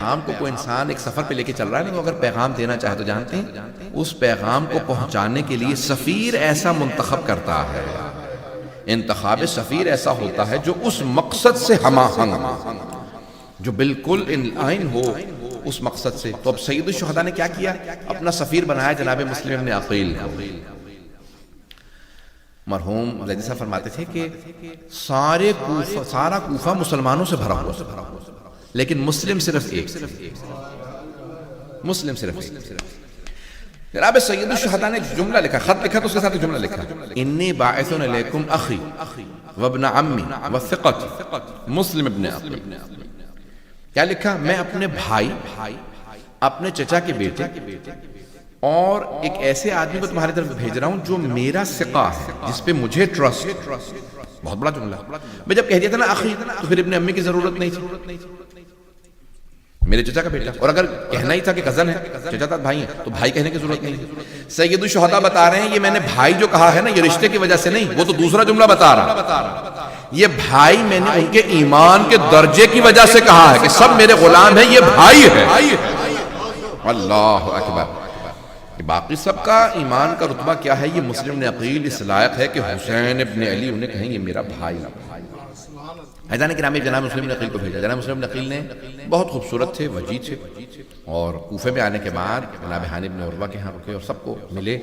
پیغام کو کوئی انسان ایک سفر پہ لے کے چل رہا ہے نا، تو اگر پیغام دینا چاہے تو جانتے ہیں اس پیغام کو پہنچانے کے لیے سفیر ایسا منتخب کرتا ہے، انتخاب سفیر ایسا ہوتا ہے جو اس مقصد سے ہم آہنگ، جو بالکل ان لائن ہو اس مقصد سے۔ تو اب سید الشہداء نے کیا کیا؟ اپنا سفیر بنایا جناب مسلم ابن عقیل کو۔ مرحوم زیدی صاحب فرماتے تھے کہ سارا کوفہ مسلمانوں سے بھرا ہوا، لیکن مسلم صرف ایک، مسلم صرف ایک۔ جناب سید الشہداء نے جملہ لکھا، خط لکھا تو اس کے ساتھ جملہ لکھا، انی باعث علیکم اخی وابن عمی وثقتی مسلم ابن عقیل۔ کیا لکھا؟ میں اپنے بھائی، اپنے چچا کے بیٹے اور ایک ایسے آدمی کو تمہاری طرف بھیج رہا ہوں جو میرا ثقہ ہے، جس پہ مجھے ٹرسٹ۔ بہت بڑا جملہ۔ میں جب کہہ دیا تھا نا اخی، تو پھر ابن امی کی ضرورت نہیں تھی، میرے چچا کا بیٹا۔ اور اگر کہنا ہی تھا کہ کزن ہے، چچا تھا بھائی ہیں، تو بھائی کہنے کی ضرورت نہیں تھی۔ سید الشہداء بتا رہے ہیں یہ میں نے بھائی جو کہا ہے نا، یہ رشتے کی وجہ سے نہیں، وہ تو دوسرا جملہ بتا رہا، یہ بھائی میں نے ان کے ایمان کے درجے کی وجہ سے کہا ہے کہ سب میرے غلام ہیں، یہ بھائی ہے۔ اللہ اکبر۔ باقی سب کا ایمان کا رتبہ کیا ہے؟ یہ مسلم ابن عقیل اس لائق ہے کہ حسین ابن علی انہیں کہیں یہ میرا بھائی ہے۔ حیدان کرام جناب مسلم ابن عقیل کو بھیجا۔ جناب مسلم ابن عقیل نے بہت خوبصورت تھے، وجیح تھے، اور کوفے میں آنے کے بعد جناب ہانی بن عروہ کے ہاں رکے اور سب کو ملے۔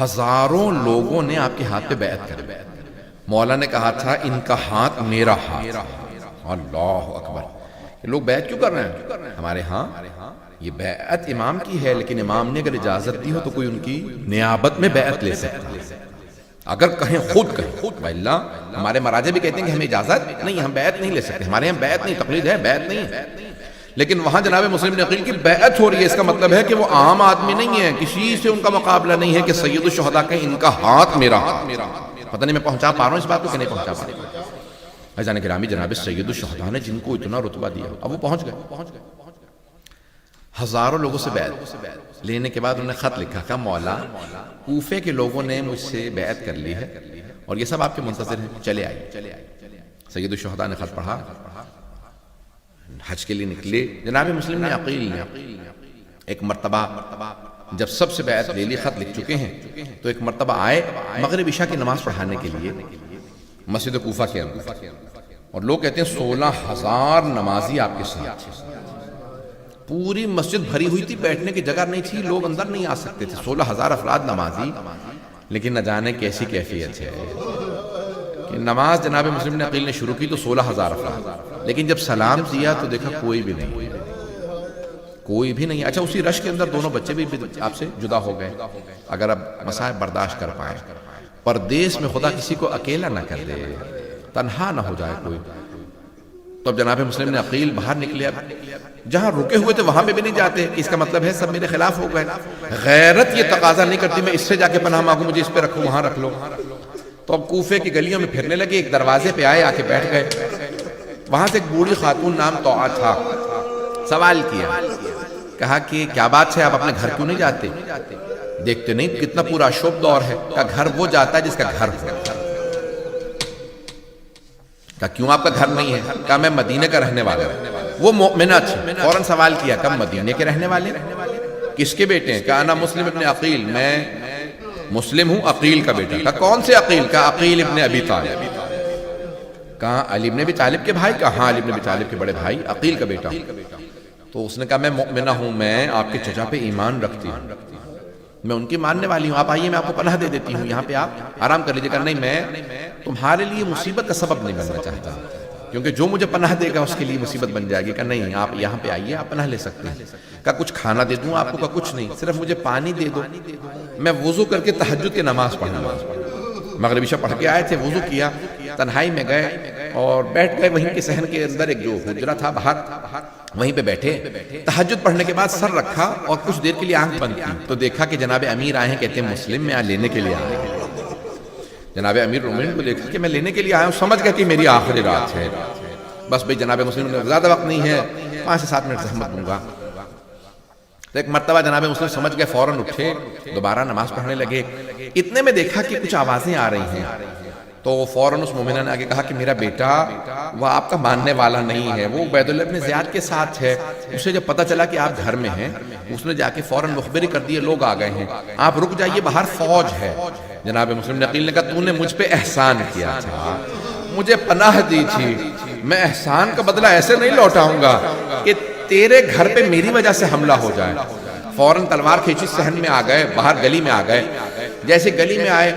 ہزاروں لوگوں نے آپ کے ہاتھ پہ بیعت کری۔ مولا نے کہا تھا ان کا ہاتھ میرا ہاتھ۔ اللہ اکبر۔ یہ لوگ بیعت کیوں کر رہے ہیں؟ ہمارے ہاں یہ بیعت امام کی ہے، لیکن امام نے اگر اجازت دی ہو تو کوئی ان کی نیابت میں بیعت لے سکتا ہے، اگر کہیں خود کہیں۔ واللہ ہمارے مراجع بھی کہتے ہیں کہ ہمیں اجازت نہیں، ہم بیعت نہیں لے سکتے، ہمارے یہاں بیعت نہیں، تقلید ہے، بیعت نہیں ہے۔ لیکن وہاں جناب مسلم ابن عقیل کی بیعت ہو رہی ہے، اس کا مطلب ہے کہ وہ عام آدمی نہیں ہے، کسی سے ان کا مقابلہ نہیں ہے کہ سید الشہداء کہیں ان کا ہاتھ میرا ہاتھ۔ پتہ نہیں میں پہنچا پا رہا ہوں اس بات کو کہ نہیں پہنچا پا رہا ہوں۔ عزیزان گرامی، جناب سید الشہداء نے جن کو اتنا رتبہ دیا، اب وہ پہنچ گئے۔ ہزاروں لوگوں سے بیعت لینے کے بعد انہوں نے خط لکھا کہ مولا کوفے کے لوگوں نے مجھ سے بیعت کر لی ہے اور یہ سب آپ کے منتظر ہیں، چلے آئیے۔ سید الشہداء نے خط پڑھا، حج کے لیے نکلے۔ جناب مسلم ابن عقیل نے ایک مرتبہ جب سب سے بیعت لے لی، خط لکھ چکے ہیں، تو ایک مرتبہ آئے مغرب عشاء کی نماز پڑھانے کے لیے مسجد کوفہ کے اندر، اور لوگ کہتے ہیں 16,000 نمازی آپ کے ساتھ۔ پوری مسجد بھری ہوئی تھی، بیٹھنے کی جگہ نہیں تھی، لوگ اندر نہیں آ سکتے تھے، 16,000 افراد نمازی۔ لیکن نہ جانے کیسی کیفیت ہے کہ نماز جناب مسلم ابن عقیل نے شروع کی تو 16,000 افراد، لیکن جب سلام دیا تو دیکھا کوئی بھی نہیں، کوئی بھی نہیں۔ اچھا، اسی رش کے اندر دونوں بچے بھی آپ سے جدا ہو گئے۔ اگر اب مصائب برداشت کر پائیں، پردیس میں خدا کسی کو اکیلا نہ کر دے، تنہا نہ ہو جائے کوئی۔ تو اب جناب مسلم ابن عقیل باہر نکلے، اب جہاں رکے ہوئے تھے وہاں پہ بھی نہیں جاتے، اس کا مطلب ہے سب میرے خلاف ہو گئے۔ غیرت یہ تقاضا نہیں کرتی میں اس سے جا کے پناہ مانگوں، مجھے اس پہ رکھو، وہاں رکھ لو۔ تو اب کوفے کی گلیوں میں پھرنے لگے، ایک دروازے پہ آئے، آ کے بیٹھ گئے۔ وہاں سے ایک بوڑھی خاتون نام طوعہ تھا، سوال کیا، کہا کہ کیا بات ہے، آپ اپنے گھر کیوں نہیں جاتے؟ دیکھتے نہیں کتنا پورا شب دور ہے، کہا گھر وہ جاتا ہے جس کا گھر ہو۔ کہا کیوں آپ کا گھر نہیں ہے؟ کہا میں مدینے کا رہنے والا ہوں۔ وہ مومنہ تھی، فوراً سوال کیا، کب مدینے کے رہنے والے؟ کس کے بیٹے ہیں؟ کہا انا مسلم ابن عقیل، میں مسلم ہوں، عقیل کا بیٹا۔ کہا کون سے عقیل؟ کہا عقیل ابن ابی طالب۔ کہا علی ابن ابی طالب کے بھائی؟ کہا ہاں علی ابن ابی طالب کے بڑے بھائی، عقیل کا بیٹا ہوں۔ تو اس نے کہا میں مومنہ ہوں، میں آپ کے چچا پہ ایمان رکھتی ہوں، میں ان کی ماننے والی ہوں، آپ آئیے میں آپ کو پناہ دے دیتی ہوں، یہاں پہ آپ آرام کر لیجیے۔ کہا نہیں، میں تمہارے لیے مصیبت کا سبب نہیں بننا چاہتا، کیونکہ جو مجھے پناہ دے گا اس کے لیے مصیبت بن جائے گی۔ کہا نہیں، آپ یہاں پہ آئیے، آپ پناہ لے سکتے ہیں۔ کہا کچھ کھانا دے دوں آپ کو؟ کہا کچھ نہیں، صرف مجھے پانی دے دو، میں وضو کر کے تہجد کی نماز پڑھوں گا۔ مغرب عشاء پڑھ کے آئے تھے، وضو کیا، تنہائی میں گئے اور بیٹھ گئے وہیں کے صحن کے اندر، ایک جو حجرہ تھا باہر، وہیں پہ بیٹھے۔ تہجد پڑھنے کے بعد سر رکھا اور کچھ دیر کے لیے آنکھ بند کی، تو دیکھا کہ جناب امیر آئے ہیں، کہتے ہیں مسلم میں لینے کے لیے آئے ہیں۔ جناب امیر مومنین کو دیکھا کہ میں لینے کے لیے آیا ہوں، سمجھ گیا کہ میری آخری رات ہے، بس بھئی جناب مسلم نے زیادہ وقت نہیں ہے، 5 سے 7 منٹ زحمت دوں گا۔ تو ایک مرتبہ جناب مسلم سمجھ گئے، فوراً اٹھے، دوبارہ نماز پڑھنے لگے۔ اتنے میں دیکھا کہ کچھ آوازیں آ رہی ہیں، تو فوراً اس مومنہ نے آگے کہا کہ میرا بیٹا وہ آپ کا ماننے والا نہیں ہے، وہ عبید اللہ ابن زیاد کے ساتھ ہے۔ اسے جب پتہ چلا کہ آپ گھر میں ہیں، اس نے جا کے فوراً مخبری کر دی لوگ آ گئے ہیں، آپ رک جائیے باہر فوج ہے۔ جناب مسلم نے عقیل نے کہا تو نے مجھ پہ احسان کیا تھا، مجھے پناہ دی تھی، میں احسان کا بدلہ ایسے نہیں لوٹاؤں گا کہ تیرے گھر پہ میری وجہ سے حملہ ہو جائے۔ فوراً تلوار کھینچی، صحن میں آ گئے، باہر گلی میں آ گئے۔ جیسے گلی میں آئے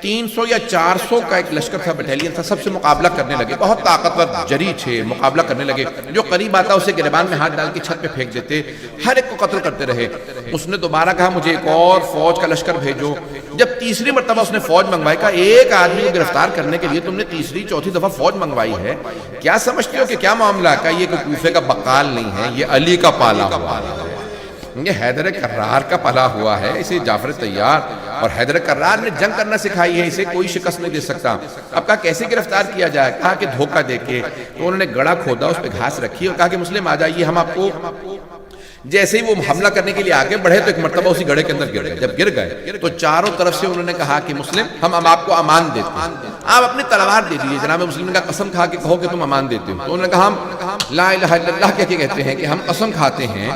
300 یا 400 کا ایک لشکر تھا، بٹیلین تھا، سب سے مقابلہ کرنے لگے، بہت طاقتور جری تھے، مقابلہ کرنے لگے، جو قریب آتا اسے گریبان میں ہاتھ ڈال کے چھت پہ پھینک دیتے، ہر ایک کو قتل کرتے رہے۔ اس نے دوبارہ کہا مجھے ایک اور فوج کا لشکر بھیجو۔ جب تیسری مرتبہ اس نے فوج منگوائی، کہا ایک آدمی کو گرفتار کرنے کے لیے تم نے تیسری چوتھی دفعہ فوج منگوائی ہے، کیا سمجھتے ہو کہ کیا معاملہ ہے؟ کہا یہ کوئی کوفے کا بقال نہیں ہے، یہ علی کا پالا ہوا ہے، یہ حیدر کرار کا پلا ہوا ہے، اسے جعفر طیار اور حیدر کرار نے جنگ کرنا سکھائی ہے، اسے کوئی شکست نہیں دے سکتا۔ اب کہا کیسے گرفتار کیا جائے؟ کہا کہ دھوکہ دے کے۔ تو انہوں نے گڑا کھودا، اس پہ گھاس رکھی اور کہا کہ مسلم آ جائیے، ہم آپ کو، جیسے ہی وہ حملہ کرنے کے لیے آگے بڑھے تو ایک مرتبہ اسی گڑھے کے اندر گر گئے۔ جب گر گئے تو چاروں طرف سے انہوں نے کہا کہ مسلم ہم آپ کو امان دیتے ہیں، آپ اپنی تلوار دے دیجیے۔ جناب مسلم نے کہا قسم کھا کے کہو کہ تم امان دیتے ہو۔ تو انہوں نے کہا ہم لا الہ الا اللہ کہہ کے کہتے ہیں کہ ہم قسم کھاتے ہیں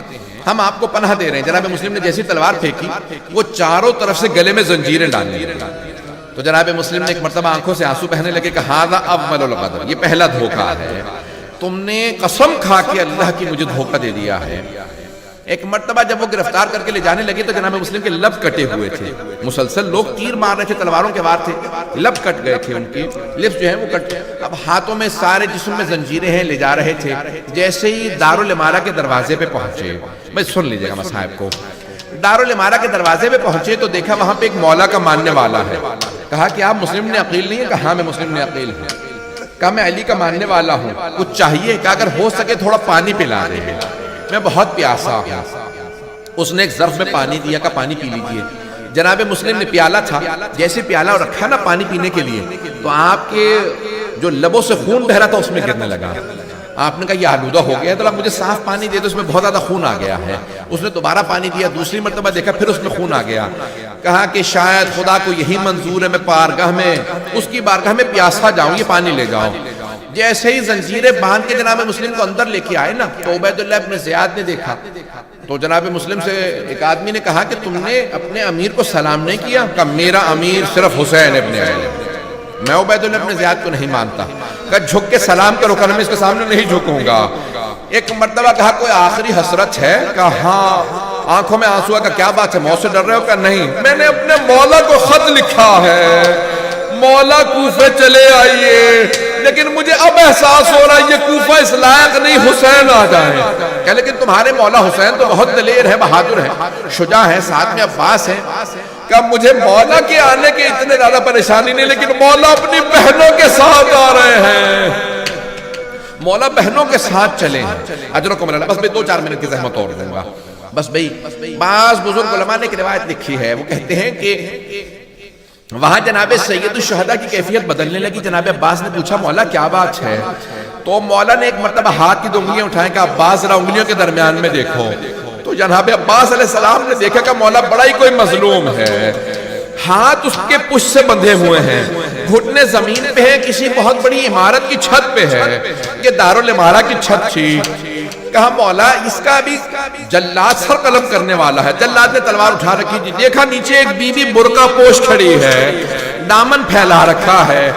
ہم آپ کو پناہ دے رہے ہیں۔ جناب مسلم نے جیسی تلوار پھینکی وہ چاروں طرف سے گلے میں زنجیریں ڈالنے لگے۔ تو جناب مسلم نے ایک مرتبہ آنکھوں سے آنسو بہنے لگے کہ ھذا اول الغدر، یہ پہلا دھوکہ ہے، تم نے قسم کھا کے اللہ کی مجھے دھوکہ دے دیا ہے۔ ایک مرتبہ جب وہ گرفتار کر کے لے جانے لگے تو جناب مسلم کے لب کٹے ہوئے تھے، مسلسل لوگ تیر مار رہے تھے، تلواروں کے وار تھے، لب کٹ گئے تھے، ان کی لپس جو ہیں وہ کٹ، اب ہاتھوں میں سارے جسم میں زنجیریں ہیں، لے جا رہے تھے۔ جیسے ہی دارالامارہ کے دروازے پہ پہنچے، بس سن لیجئے گا مصاحب کو، دارالامارہ کے دروازے پہ پہنچے تو دیکھا وہاں پہ ایک مولا کا ماننے والا ہے۔ کہا کہ آپ مسلم نے عقیل نہیں ہے؟ کہا ہاں میں مسلم نے عقیل ہوں۔ کہا میں علی کا ماننے والا ہوں، کچھ چاہیے؟ کہا اگر ہو سکے تھوڑا پانی پلا دے، میں بہت پیاسا ہوں۔ اس نے ایک ظرف میں پانی دیا، کہا پانی پی لیجئے۔ جناب مسلم نے پیالہ تھا، جیسے پیالہ رکھا نا پانی پینے کے لیے تو آپ کے جو لبوں سے خون بہ رہا تھا اس میں گرنے لگا۔ آپ نے کہا یہ آلودہ ہو گیا ہے، تو آپ مجھے صاف پانی دے دو، اس میں بہت زیادہ خون آ گیا ہے۔ اس نے دوبارہ پانی دیا، دوسری مرتبہ دیکھا پھر اس میں خون آ گیا۔ کہا کہ شاید خدا کو یہی منظور ہے میں بارگاہ میں، اس کی بارگاہ میں پیاسا جاؤں، یہ پانی لے جاؤ۔ جیسے ہی زنجیریں باندھ کے جناب مسلم کو اندر لے کے آئے نا تو عبید اللہ ابن زیاد نے دیکھا تو جناب مسلم سے ایک آدمی نے کہا کہ تم نے اپنے امیر کو سلام نہیں کیا؟ کہا میرا امیر صرف حسین ابن علی، میں عبید اللہ ابن زیاد کو نہیں مانتا۔ کہا جھک کے سلام کرو، کہا میں اس کے سامنے نہیں جھکوں گا۔ ایک مرتبہ کہا کوئی آخری حسرت ہے؟ کہا ہاں۔ آنکھوں میں آنسو کا کیا بات ہے، موت سے ڈر رہے ہو؟ کہا نہیں، میں نے اپنے مولا کو خط لکھا ہے، مولا کوفے چلے آئیے، لیکن مجھے اب احساس ہو رہا ہے یہ کوفہ اس لائق نہیں، حسین آ جائیں۔ کہ لیکن تمہارے مولا حسین تو بہت دلیر ہے، بہادر ہے، شجاع ہے، ساتھ میں عباس ہے۔ کہ مجھے مولا کے آنے کے اتنے زیادہ پریشانی نہیں، لیکن مولا اپنی بہنوں کے ساتھ آ رہے ہیں، مولا بہنوں کے ساتھ چلے ہیں۔ اجرکم اللہ۔ بس میں 2-4 منٹ کی زحمت اور دوں گا۔ بس بھئی بعض بزرگ علماء نے ایک روایت لکھی ہے، وہ کہتے ہیں کہ وہاں جناب سید الشہداء کی کیفیت بدلنے لگی۔ جناب عباس نے پوچھا مولا کیا بات ہے؟ تو مولا نے ایک مرتبہ ہاتھ کی 2 انگلیاں اٹھائیں، کہا عباس ذرا انگلیوں کے درمیان میں دیکھو۔ تو جناب عباس علیہ السلام نے دیکھا کہ مولا بڑا ہی کوئی مظلوم ہے، ہاتھ اس کے پشت سے بندھے ہوئے ہیں، گھٹنے زمین پہ ہیں، کسی بہت بڑی عمارت کی چھت پہ ہے، یہ دارالامارہ کی چھت تھی۔ کہا مولا اس کا بھی جلاد سر قلم کرنے والا ہے۔ جلاد نے تلوار اٹھا رکھی، دیکھا نیچے ایک بی بی برقع پوش کھڑی ہے، دامن پھیلا رکھا ہے۔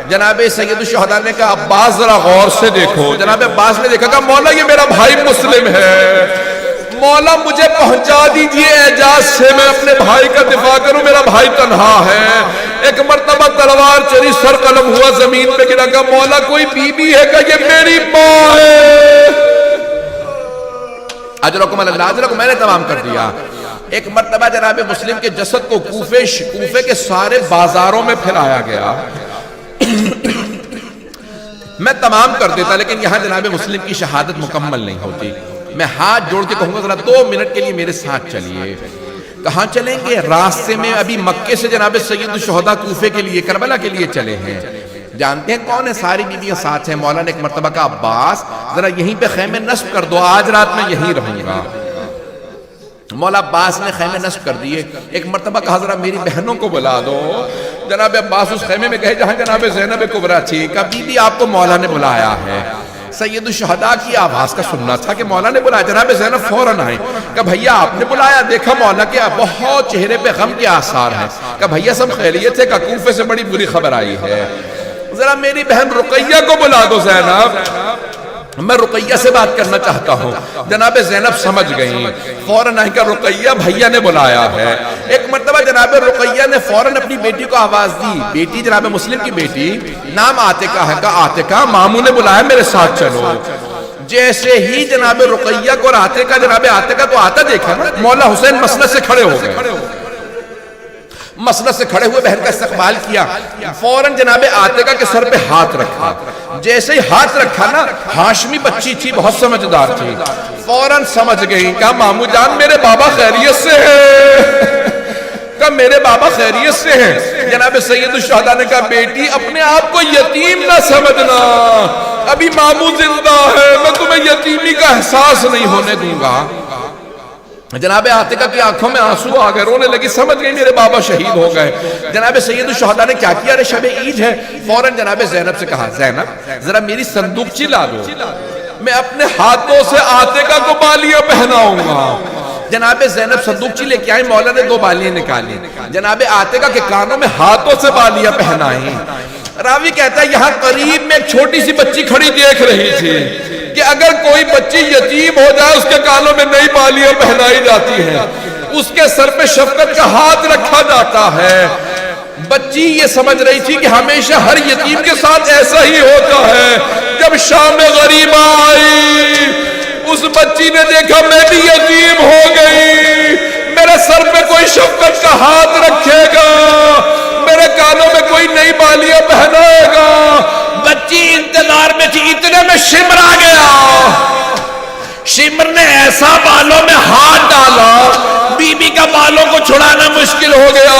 جناب سید الشہداء نے کہا عباس ذرا غور سے دیکھو۔ جناب عباس نے دیکھا، کہا مولا یہ میرا بھائی مسلم ہے، مولا مجھے پہنچا دیجئے اعجاز سے، میں اپنے بھائی کا دفاع کروں، میرا بھائی تنہا ہے۔ ایک مرتبہ تلوار چلی، سر قلم ہوا، زمین پہ گرا، کہا مولا کوئی بی بی ہے؟ کہا یہ میری ماں ہے۔ اجرکم اللہ، اجرکم، میں نے تمام کر دیا۔ ایک مرتبہ جناب مسلم کے جسد کو کوفے کے سارے بازاروں میں پھیلایا گیا۔ میں تمام کر دیتا لیکن یہاں جناب مسلم کی شہادت مکمل نہیں ہوتی۔ میں ہاتھ جوڑ کے کہوں گا ذرا 2 منٹ کے لیے میرے ساتھ چلیے۔ کہاں چلیں گے؟ راستے میں ابھی مکے سے جناب سید الشہداء کوفے کے لیے، کربلا کے لیے چلے ہیں۔ جانتے ہیں کون ہے؟ ساری بیویاں ساتھ ہیں۔ مولا نے ایک مرتبہ کہا عباس ذرا یہیں پہ خیمے نصب کر دو، آج رات میں یہیں رہوں گا۔ مولا عباس نے خیمے نصب کر دیے. ایک مرتبہ کہا ذرا میری بہنوں کو بلا دو. جناب عباس اس خیمے میں گئے جہاں جناب زینب کبریٰ تھی. کہا بی بی آپ کو مولا نے بلایا ہے. سید الشہداء کی آواز کا سننا تھا کہ مولا نے بلایا. جناب زینب فوراً آئے. کہا بھیا آپ نے بلایا؟ دیکھا مولا کے بہت چہرے پہ غم کے آثار ہیں. کہا بھیا سب خیریت ہے؟ کہا کوفے سے بڑی بری خبر آئی ہے. ذرا میری بہن رقیہ کو بلا دو زینب، میں رقیہ سے بات کرنا چاہتا ہوں. جناب زینب سمجھ گئیں، فوراً آئیں کہ رقیہ بھیا نے بلایا ہے. ایک مرتبہ جناب رقیہ نے فوراً اپنی بیٹی کو آواز دی. بیٹی جناب مسلم کی بیٹی، نام عاتقہ ہے. کہا عاتقہ ماموں نے بلایا میرے ساتھ چلو. جیسے ہی جناب رقیہ کو اور عاتقہ جناب عاتقہ کو آتا دیکھا نا، مولا حسین مسند سے کھڑے ہو گئے. مسند سے کھڑے ہوئے بہن کا استقبال کیا. فوراً جناب عاتقہ کے سر پہ ہاتھ رکھا. جیسے ہی ہاتھ رکھا نا، ہاشمی بچی تھی، بہت سمجھدار تھی، فوراً سمجھ گئی. کہا مامو جان میرے بابا خیریت سے ہیں. کہا میرے بابا خیریت سے ہیں. جناب سید الشہداء نے کہا بیٹی اپنے آپ کو یتیم نہ سمجھنا، ابھی مامو زندہ ہے، میں تمہیں یتیمی کا احساس نہیں ہونے دوں گا. جناب عاتقہ کی آنکھوں میں آنسو آ گئے، رونے لگی، سمجھ گئی میرے بابا شہید ہو گئے. جناب سید الشہداء نے کیا کیا؟ ارے شب عید ہے. فوراً جناب زینب سے کہا زینب ذرا میری صندوق چلا دو، میں اپنے ہاتھوں سے عاتقہ کو بالیاں پہناؤں گا. جناب زینب صندوق لے کے آئی. مولا نے 2 بالیاں نکالی. جناب عاتقہ کے کانوں میں ہاتھوں سے بالیاں پہنائیں. راوی کہتا ہے یہاں قریب میں ایک چھوٹی سی بچی کھڑی دیکھ رہی تھی کہ اگر کوئی بچی یتیم ہو جائے اس کے کانوں میں نئی بالیاں پہنائی جاتی ہیں، اس کے سر پہ شفقت کا ہاتھ رکھا جاتا ہے. بچی یہ سمجھ رہی تھی کہ ہمیشہ ہر یتیم کے ساتھ ایسا ہی ہوتا ہے. جب شام غریبہ آئی، اس بچی نے دیکھا میں بھی یتیم ہو گئی، میرے سر پہ کوئی شفقت کا ہاتھ رکھے گا، میرے کانوں میں کوئی نئی بالیاں پہنائے گا. بچی انتظار میں تھی، اتنے میں شمر آ گیا. شمر نے ایسا بالوں میں ہاتھ ڈالا، بی بی کا بالوں کو چھڑانا مشکل ہو گیا.